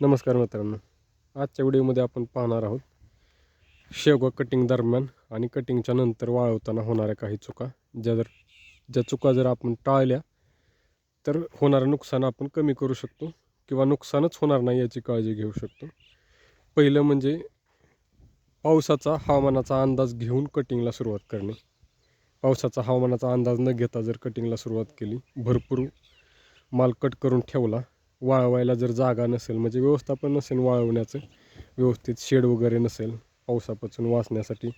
नमस्कार मित्रांनो, आजच्या व्हिडिओमध्ये आपण पाहणार आहोत शेवगा कटिंग दरम्यान आणि कटिंगच्या नंतर वाळवताना होणाऱ्या काही चुका. ज्या चुका जर आपण टाळल्या तर होणारं नुकसान आपण कमी करू शकतो किंवा नुकसानच होणार नाही याची काळजी घेऊ शकतो. पहिलं म्हणजे पावसाचा हवामानाचा अंदाज घेऊन कटिंगला सुरुवात करणे. पावसाचा हवामानाचा अंदाज न घेता जर कटिंगला सुरुवात केली, भरपूर माल कट करून ठेवला, वाळवायला जर जागा नसेल म्हणजे व्यवस्थापन नसेल वाळवण्याचं, व्यवस्थित शेड वगैरे नसेल, पावसापासून वाचण्यासाठी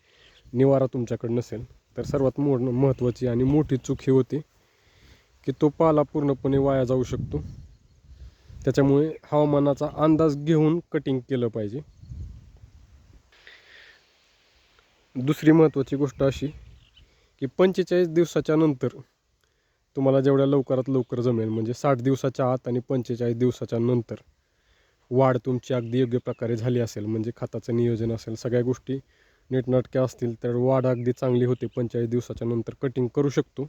निवारा तुमच्याकडे नसेल, तर सर्वात महत्त्वाची आणि मोठी चूक ही होते की तो पाला पूर्णपणे वाया जाऊ शकतो. त्याच्यामुळे हवामानाचा अंदाज घेऊन कटिंग केलं पाहिजे. दुसरी महत्त्वाची गोष्ट अशी की 45 दिवसाच्या नंतर तुम्हाला जेवढ्या लवकरात लवकर जमेल म्हणजे 60 दिवसाच्या आत आणि 45 दिवसाच्या नंतर वाढ तुमची अगदी योग्य प्रकारे झाली असेल, म्हणजे खताचं नियोजन असेल, सगळ्या गोष्टी नीटनाटक्या असतील, तर वाढ अगदी चांगली होते. 45 दिवसाच्या नंतर कटिंग करू शकतो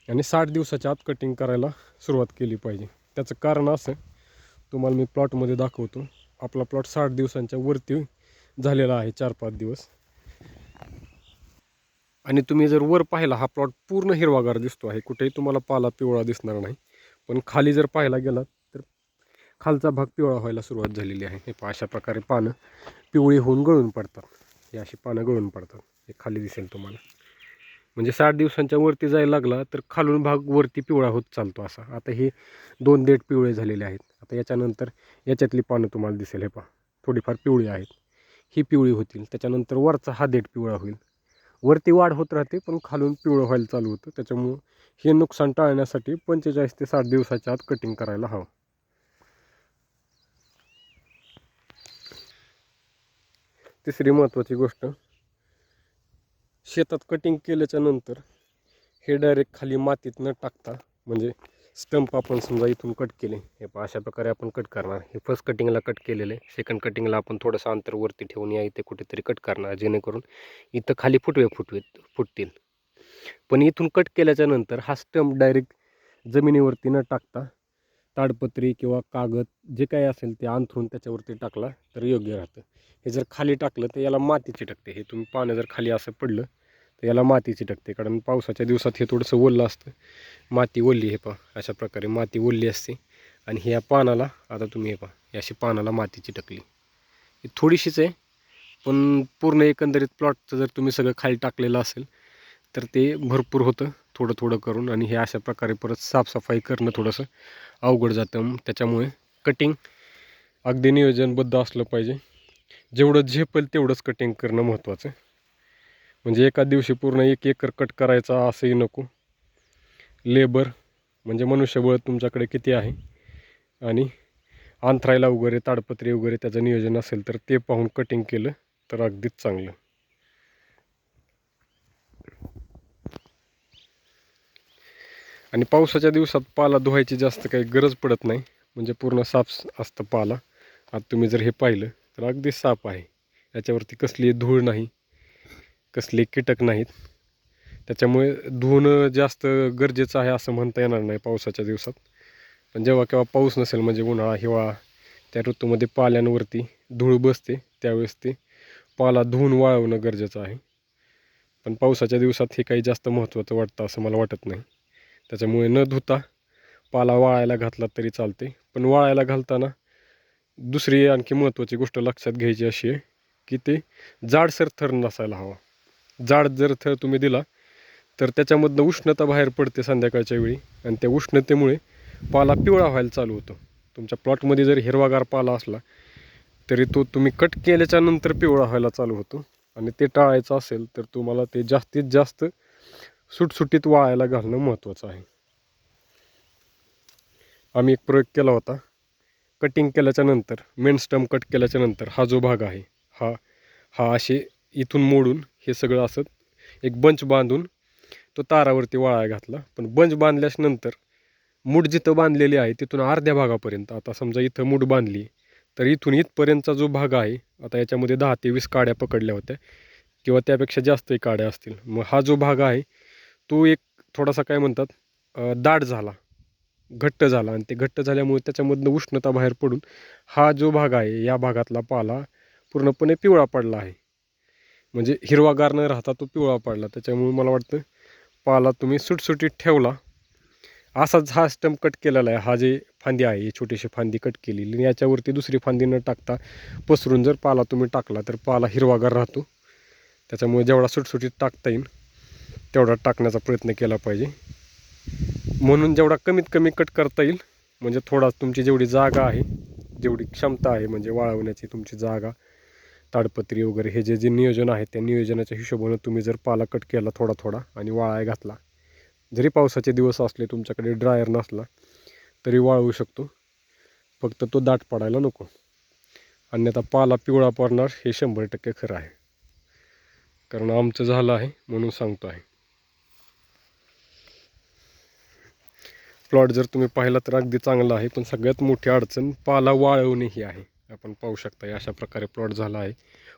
आणि 60 दिवसाच्या आत कटिंग करायला सुरुवात केली पाहिजे. त्याचं कारण असं तुम्हाला मी प्लॉटमध्ये दाखवतो. आपला प्लॉट 60 दिवसांच्या वरती झालेला आहे, 4-5 दिवस. आणि तुम्ही जर वर पाहिला, हा प्लॉट पूर्ण हिरवागार दिसतो आहे, कुठेही तुम्हाला पाला पिवळा दिसणार नाही. पण खाली जर पाहायला गेलात तर खालचा भाग पिवळा व्हायला सुरुवात झालेली आहे. हे अशा प्रकारे पानं पिवळी होऊन गळून पडतात. हे अशी पानं गळून पडतात, हे खाली दिसेल तुम्हाला. म्हणजे 60 दिवसांच्या वरती जायला लागला तर खालून भाग वरती पिवळा होत चालतो असा. आता हे 2 देठ पिवळे झालेले आहेत. आता याच्यानंतर याच्यातली पानं तुम्हाला दिसेल, हे पहा थोडीफार पिवळी आहेत, ही पिवळी होतील. त्याच्यानंतर वरचा हा देठ पिवळा होईल. वरती वाढ होत राहते पण खालून पिवळं व्हायला चालू होतं. त्याच्यामुळं हे नुकसान टाळण्यासाठी 45 ते 60 दिवसाच्या आत कटिंग करायला हवं. तिसरी महत्त्वाची गोष्ट, शेतात कटिंग केल्याच्या नंतर हे डायरेक्ट खाली मातीत न टाकता, म्हणजे स्टंप आपण समजा इथून कट केले, हे पहा अशा प्रकारे आपण कट करणार. हे फर्स्ट कटिंगला कट केलेलं आहे. सेकंड कटिंगला आपण थोडंसं अंतर वरती ठेवून या इथे कुठेतरी कट करणार, जेणेकरून इथं खाली फुटतील. पण इथून कट केल्याच्या नंतर हा स्टंप डायरेक्ट जमिनीवरती न टाकता ताडपत्री किंवा कागद जे काही असेल ते अंथरून त्याच्यावरती टाकला तर योग्य राहतं. हे जर खाली टाकलं तर याला माती चिटकते. हे तुम्ही पानं जर खाली असं पडलं तर याला माती चिटकते, कारण पावसाच्या दिवसात हे थोडंसं ओलं असतं. माती ओल्ली, हे पहा अशा प्रकारे माती ओल्ली असते. आणि ह्या पानाला आता तुम्ही हे पहा अशी पानाला माती चिटकली. ही थोडीशीच आहे, पण पूर्ण एकंदरीत प्लॉटचं जर तुम्ही सगळं खाली टाकलेलं असेल तर ते भरपूर होतं थोडं थोडं करून. आणि हे अशा प्रकारे परत साफसफाई करणं थोडंसं अवघड जातं. त्याच्यामुळे कटिंग अगदी नियोजनबद्ध असलं पाहिजे. जेवढं झेपेल तेवढंच कटिंग करणं महत्त्वाचं. म्हणजे एका दिवशी पूर्ण 1 एकर कट करायचा असंही नको. लेबर म्हणजे मनुष्यबळ तुमच्याकडे किती आहे आणि अंथरायला वगैरे ताडपत्री वगैरे त्याचं नियोजन असेल तर ते पाहून कटिंग केलं तर अगदीच चांगलं. आणि पावसाच्या दिवसात पाला धुवायची जास्त काही गरज पडत नाही, म्हणजे पूर्ण साफ असतं पाला. आता तुम्ही जर हे पाहिलं तर अगदी साफ आहे. याच्यावरती कसली धूळ नाही, कसले कीटक नाहीत. त्याच्यामुळे धुणं जास्त गरजेचं आहे असं म्हणता येणार नाही पावसाच्या दिवसात. पण जेव्हा केव्हा पाऊस नसेल, म्हणजे उन्हाळा हिवाळा, त्या ऋतूमध्ये पाल्यांवरती धूळ बसते, त्यावेळेस ते पाला धुवून वाळवणं गरजेचं आहे. पण पावसाच्या दिवसात हे काही जास्त महत्त्वाचं वाटतं असं मला वाटत नाही. त्याच्यामुळे न धुता पाला वाळायला घातला तरी चालते. पण वाळायला घालताना दुसरी आणखी महत्त्वाची गोष्ट लक्षात घ्यायची अशी आहे की ते जाडसर थर नसायला हवा. जाड जर थर तुम्ही दिला तर त्याच्यामधनं उष्णता बाहेर पडते संध्याकाळच्या वेळी, आणि त्या उष्णतेमुळे पाला पिवळा व्हायला चालू होतो. तुमच्या प्लॉटमध्ये जर हिरवागार पाला असला तरी तो तुम्ही कट केल्याच्या नंतर पिवळा व्हायला चालू होतो. आणि ते टाळायचं असेल तर तुम्हाला ते जास्तीत जास्त सुटसुटीत वाळायला घालणं महत्त्वाचं आहे. आम्ही एक प्रयोग केला होता. कटिंग केल्याच्या नंतर, मेन स्टंप कट केल्याच्या नंतर हा जो भाग आहे हा हा असे इथून मोडून हे सगळं असं एक बंच बांधून तो तारावरती वाळायला घातला. पण बंच बांधल्यानंतर मूठ जिथं बांधलेली आहे तिथून अर्ध्या भागापर्यंत, आता समजा इथं मूठ बांधली तर इथून इथपर्यंतचा जो भाग आहे, आता याच्यामध्ये 10 ते 20 काड्या पकडल्या होत्या किंवा त्यापेक्षा जास्तही काड्या असतील. मग हा जो भाग आहे तो एक थोडासा काय म्हणतात दाट झाला. घट्ट झाला आणि ते घट्ट झाल्यामुळे त्याच्यामधनं उष्णता बाहेर पडून हा जो भाग आहे या भागातला पाला पूर्णपणे पिवळा पडला आहे. म्हणजे हिरवागार न राहता तो पिवळा पडला. त्याच्यामुळे मला वाटतं पाला तुम्ही सुटसुटीत ठेवला, असाच हा स्टंप कट केलेला आहे. हा जे फांदी आहे ही छोटीशी फांदी कट केलेली, याच्यावरती दुसरी फांदी न टाकता पसरून जर पाला तुम्ही टाकला तर पाला हिरवागार राहतो. त्याच्यामुळे जेवढा सुटसुटीत टाकता येईल तेवढा टाकण्याचा प्रयत्न केला पाहिजे. म्हणून जेवढा कमीत कमी कट करता येईल, म्हणजे थोडा तुमची जेवढी जागा आहे, जेवढी क्षमता आहे, म्हणजे वाळवण्याची तुमची जागा, ताडपत्री वगैरे हे जे जे नियोजन आहे त्या नियोजनाच्या हिशोबानं तुम्ही जर पाला कट केला थोडा थोडा आणि वाळाय घातला, जरी पावसाचे दिवस असले तुमच्याकडे ड्रायर नसला तरी वाळवू शकतो. फक्त तो दाट पडायला नको, अन्यथा पाला पिवळा पडणार हे 100% खरं आहे. कारण आमचं झालं आहे म्हणून सांगतो आहे. प्लॉट जर तुम्ही पाहिला तर अगदी चांगला आहे, पण सगळ्यात मोठी अडचण पाला वाळवणे ही आहे. आपण पाहू शकता अशा प्रकारे प्लॉट झाला आहे.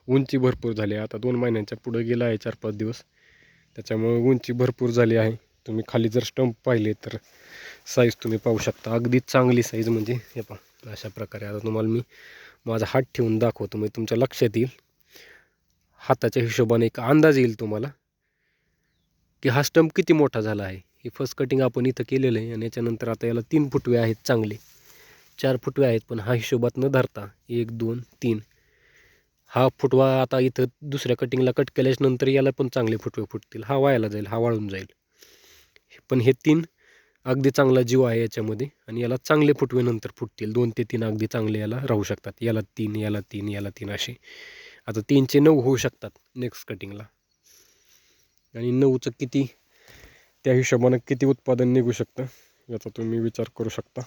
उंची भरपूर झाली आहे, आता 2 महिन्यांच्या पुढे गेला आहे, 4-5 दिवस, त्याच्यामुळे उंची भरपूर झाली आहे. तुम्ही खाली जर स्टंप पाहिले तर साईज तुम्ही पाहू शकता, अगदी चांगली साईज. म्हणजे हे पहा अशा प्रकारे. आता तुम्हाला मी माझा हात ठेवून दाखवतो, म्हणजे तुमच्या लक्षात येईल, हाताच्या हिशोबाने एक अंदाज येईल तुम्हाला की हा स्टंप किती मोठा झाला आहे. ही फर्स्ट कटिंग आपण इथं केलेलं आहे आणि याच्यानंतर आता याला 3 फुटवे आहेत, चांगले 4 फुटवे आहेत, पण हा हिशोबात न धरता 1 2 3 हा फुटवा आता इथं दुसऱ्या कटिंगला कट केल्याच्या नंतर याला पण चांगले फुटवे फुटतील. हा वायाला जाईल, हा वाळून जाईल. पण हे 3 अगदी चांगला जीव आहे याच्यामध्ये आणि याला चांगले फुटवे नंतर फुटतील. 2 ते 3 अगदी चांगले याला राहू शकतात. याला 3 याला 3 याला 3 असे. आता 3चे 9 होऊ शकतात नेक्स्ट कटिंगला. आणि 9चं किती, त्या हिशोबानं किती उत्पादन निघू शकतं याचा तुम्ही विचार करू शकता.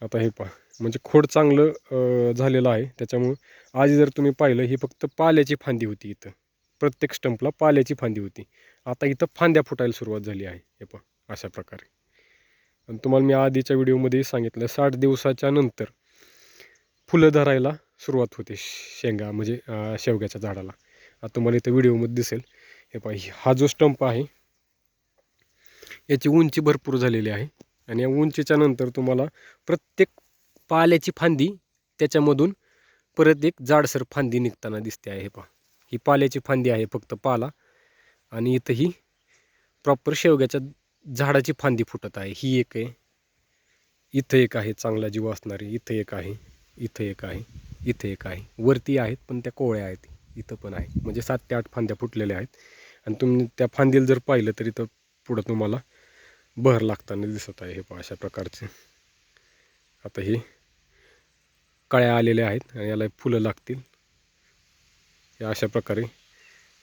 आता हे पहा, म्हणजे खोड चांगलं झालेलं आहे. त्याच्यामुळं आधी जर तुम्ही पाहिलं ही फक्त पाल्याची फांदी होती. इथं प्रत्येक स्टंपला पाल्याची फांदी होती. आता इथं फांद्या फुटायला सुरुवात झाली आहे. हे पहा अशा प्रकारे. आणि तुम्हाला मी आधीच्या व्हिडिओमध्ये सांगितलं 60 दिवसाच्या नंतर फुलं धरायला सुरुवात होते शेंगा, म्हणजे शेवग्याच्या झाडाला. आता तुम्हाला इथं व्हिडिओमध्ये दिसेल. हे पहा, हा जो स्टंप आहे याची उंची भरपूर झालेली आहे आणि या उंचीच्या नंतर तुम्हाला प्रत्येक पाल्याची फांदी त्याच्यामधून परत एक जाडसर फांदी निघताना दिसते आहे. हे पहा, ही पाल्याची फांदी आहे फक्त पाला, आणि इथं ही प्रॉपर शेवग्याच्या झाडाची फांदी फुटत आहे. ही एक आहे, इथं एक आहे चांगला जीव असणारी, इथं एक आहे, इथं एक आहे, इथं एक आहे. वरती आहेत पण त्या कोवळ्या आहेत, इथं पण आहे. म्हणजे 7 ते 8 फांद्या फुटलेल्या आहेत. आणि तुम्ही त्या फांदीला जर पाहिलं तर इथं पुढं तुम्हाला बहर लागताना दिसत आहे. हे पहा अशा प्रकारचे. आता हे कळ्या आलेल्या आहेत आणि याला फुलं लागतील. या अशा प्रकारे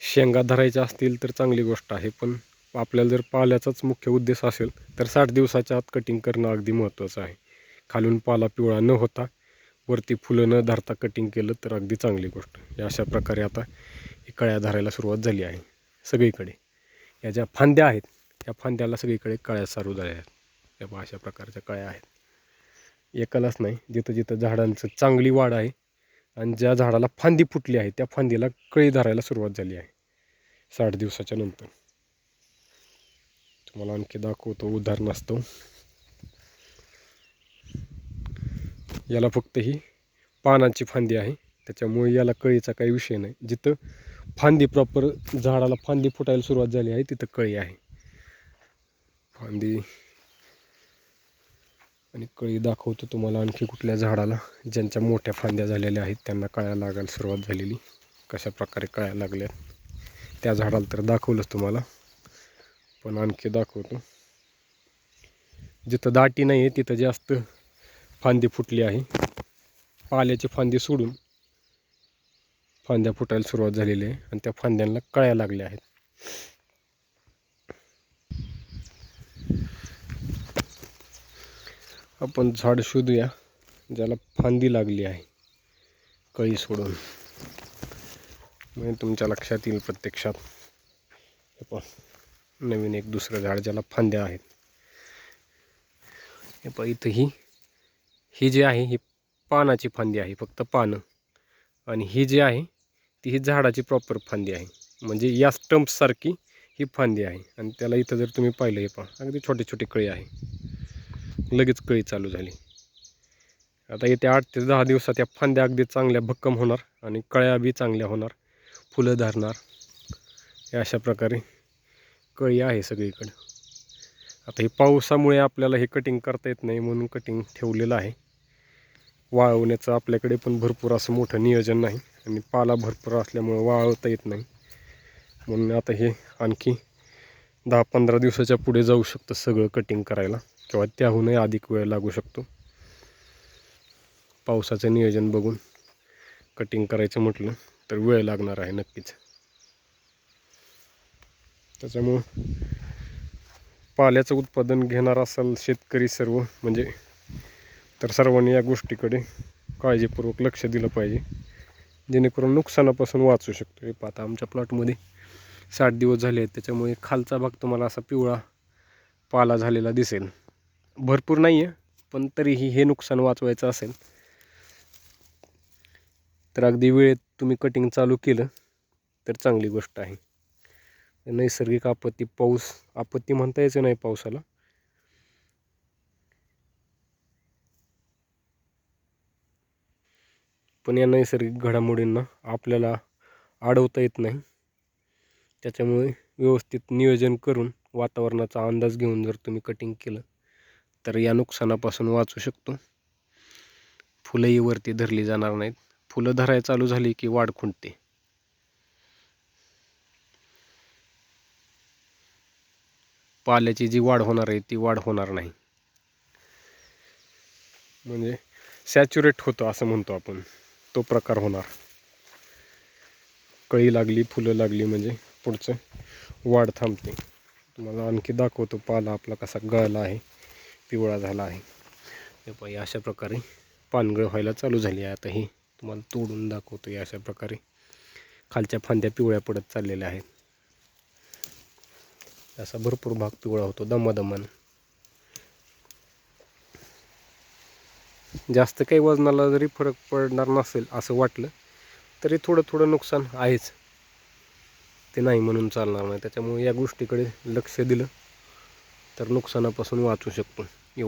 शेंगा धरायच्या असतील तर चांगली गोष्ट आहे, पण आपल्याला जर पाल्याचाच मुख्य उद्देश असेल तर 60 दिवसाच्या आत कटिंग करणं अगदी महत्त्वाचं आहे. खालून पाला पिवळा न होता वरती फुलं न धरता कटिंग केलं तर अगदी चांगली गोष्ट. या अशा प्रकारे आता ही कळ्या धरायला सुरुवात झाली आहे सगळीकडे. या ज्या फांद्या आहेत या फांद्याला सगळीकडे कळ्या चालू झाल्या आहेत. या पहा अशा प्रकारच्या कळ्या आहेत. एकालाच नाही, जिथं जिथं झाडांचं चांगली वाढ आहे आणि ज्या झाडाला फांदी फुटली आहे त्या फांदीला कळी धरायला सुरुवात झाली आहे 60 दिवसाच्या नंतर. तुम्हाला आणखी दाखवतो उदाहरणास्तव. याला फक्त ही पानाची फांदी आहे, त्याच्यामुळे याला कळीचा काही विषय नाही. जिथं फांदी प्रॉपर झाडाला फांदी फुटायला सुरुवात झाली आहे तिथं कळी आहे. फांदी आणि कळी दाखवतो तुम्हाला आणखी कुठल्या झाडाला ज्यांच्या मोठ्या फांद्या झालेल्या आहेत त्यांना कळ्या लागायला सुरुवात झालेली. कशा प्रकारे कळ्या लागल्या त्या झाडाला तर दाखवलंच तुम्हाला, पण आणखी दाखवतो. जिथं दाटी नाही आहे तिथं जास्त फांदी फुटली आहे. पाल्याची फांदी सोडून फांद्या फुटायला सुरुवात झालेली आहे आणि त्या फांद्यांना कळ्या लागल्या आहेत. आपण झाड शोधूया ज्याला फांदी लागली आहे कळी सोडून, म्हणजे तुमच्या लक्षात येईल प्रत्यक्षात. हे पण नवीन एक दुसरं झाड ज्याला फांद्या आहेत. हे पण इथं ही जी आहे ही पानाची फांदी आहे, फक्त पानं. आणि ही जी आहे ती ही झाडाची प्रॉपर फांदी आहे, म्हणजे या स्टंप्ससारखी ही फांदी आहे. आणि त्याला इथं जर तुम्ही पाहिलं, हे पहा अगदी छोटे छोटे कळी आहे. लगेच कळी चालू झाली. आता येत्या 8 ते 10 दिवसात या फांद्या अगदी चांगल्या भक्कम होणार आणि कळ्या बी चांगल्या होणार, फुलं धरणार. हे अशा प्रकारे कळी आहे सगळीकडे. आता हे पावसामुळे आपल्याला हे कटिंग करता येत नाही म्हणून कटिंग ठेवलेलं आहे. वाळवण्याचं आपल्याकडे पण भरपूर असं मोठं नियोजन नाही आणि पाला भरपूर असल्यामुळे वाळवता येत नाही. म्हणून आता हे आणखी 10-15 दिवसाच्या पुढे जाऊ शकतं सगळं कटिंग करायला, किंवा त्याहूनही अधिक वेळ लागू शकतो. पावसाचं नियोजन बघून कटिंग करायचं म्हटलं तर वेळ लागणार आहे नक्कीच. त्याच्यामुळं पाल्याचं उत्पादन घेणार असाल शेतकरी सर्व म्हणजे, तर सर्वांनी या गोष्टीकडे काळजीपूर्वक लक्ष दिलं पाहिजे, जेणेकरून नुकसानापासून वाचू शकतो. हे पाहता आमच्या प्लॉटमध्ये 60 दिवस झाले आहेत, त्याच्यामुळे खालचा भाग तुम्हाला असा पिवळा पाला झालेला दिसेल. भरपूर नाही आहे, पण तरीही हे नुकसान वाचवायचं असेल तर अगदी वेळेत तुम्ही कटिंग चालू केलं तर चांगली गोष्ट आहे. नैसर्गिक आपत्ती, पाऊस आपत्ती म्हणता यायचं नाही पावसाला, पण या नैसर्गिक घडामोडींना आपल्याला अडवता येत नाही. त्याच्यामुळे व्यवस्थित नियोजन करून वातावरणाचा अंदाज घेऊन जर तुम्ही कटिंग केलं तर या नुकसानापासून वाचू शकतो. फुलंही वरती धरली जाणार नाहीत. फुलं धरायला चालू झाली की वाढ खुंटते. पाल्याची जी वाढ होणार आहे ती वाढ होणार नाही, म्हणजे सॅच्युरेट होतं असं म्हणतो आपण, तो प्रकार होणार. कळी लागली, फुलं लागली म्हणजे पुढचं वाढ थांबते. तुम्हाला आणखी दाखवतो पाला आपला कसा गळला आहे, पिवळा झाला आहे. हे पाहिजे अशा प्रकारे पानगळ व्हायला चालू झाली आहे. आता ही तुम्हाला तोडून दाखवतो. अशा प्रकारे खालच्या फांद्या पिवळ्या पडत चाललेल्या आहेत. असा भरपूर भाग पिवळा होतो दमादमान. जास्त काही वजनाला जरी फरक पडणार नसेल असं वाटलं तरी थोडं थोडं नुकसान आहेच, ते नाही म्हणून चालणार नाही. त्याच्यामुळे या गोष्टीकडे लक्ष दिलं तर नुकसानापासून वाचू शकतो.